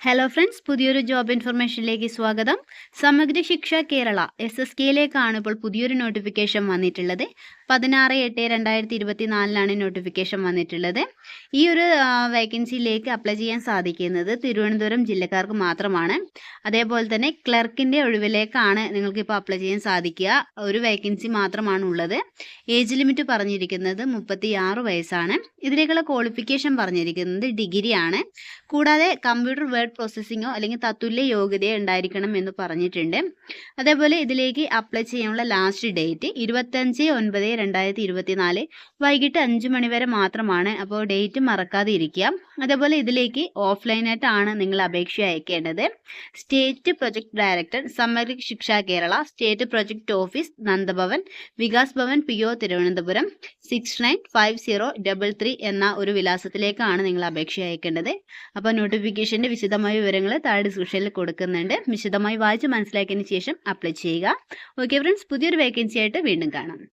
Hello friends, പുതിയൊരു job ഇൻഫർമേഷനിലേക്ക് സ്വാഗതം. സമഗ്ര ശിക്ഷ കേരള SSKയിലേക്കാണ് ഇപ്പോൾ പുതിയൊരു നോട്ടിഫിക്കേഷൻ വന്നിട്ടുള്ളത്. 16/8/2024 നോട്ടിഫിക്കേഷൻ വന്നിട്ടുള്ളത്. ഈ ഒരു വേക്കൻസിയിലേക്ക് അപ്ലൈ ചെയ്യാൻ സാധിക്കുന്നത് തിരുവനന്തപുരം ജില്ലക്കാർക്ക് മാത്രമാണ്. അതേപോലെ തന്നെ ക്ലർക്കിൻ്റെ ഒഴിവിലേക്കാണ് നിങ്ങൾക്കിപ്പോൾ അപ്ലൈ ചെയ്യാൻ സാധിക്കുക. ഒരു വേക്കൻസി മാത്രമാണ് ഉള്ളത്. ഏജ് ലിമിറ്റ് പറഞ്ഞിരിക്കുന്നത് 36 വയസ്സാണ്. ഇതിലേക്കുള്ള ക്വാളിഫിക്കേഷൻ പറഞ്ഞിരിക്കുന്നത് ഡിഗ്രിയാണ്. കൂടാതെ കമ്പ്യൂട്ടർ വേർഡ് പ്രോസസ്സിങ്ങോ അല്ലെങ്കിൽ തത്തുല്യ യോഗ്യതയോ ഉണ്ടായിരിക്കണം എന്ന് പറഞ്ഞിട്ടുണ്ട്. അതേപോലെ ഇതിലേക്ക് അപ്ലൈ ചെയ്യാനുള്ള ലാസ്റ്റ് ഡേറ്റ് 25/9/2024 വൈകിട്ട് 5 മണി വരെ മാത്രമാണ്. അപ്പോൾ ഡേറ്റ് മറക്കാതെ ഇരിക്കുക. അതേപോലെ ഇതിലേക്ക് ഓഫ്ലൈനായിട്ടാണ് നിങ്ങൾ അപേക്ഷ അയക്കേണ്ടത്. State project director, Samagra Shiksha Kerala, state project office, Nandabhavan, Vikas Bhavan PO Thiruvananthapuram 695033 എന്ന ഒരു വിലാസത്തിലേക്കാണ് നിങ്ങൾ അപേക്ഷ അയക്കേണ്ടത്. അപ്പോൾ നോട്ടിഫിക്കേഷൻ്റെ വിശദമായ വിവരങ്ങൾ താഴെ ഡിസ്ക്രിപ്ഷനിൽ കൊടുക്കുന്നുണ്ട്. വിശദമായി വായിച്ച് മനസ്സിലാക്കിയതിന് ശേഷം അപ്ലൈ ചെയ്യുക. ഓക്കെ ഫ്രണ്ട്സ്, പുതിയൊരു വേക്കൻസി ആയിട്ട് വീണ്ടും കാണാം.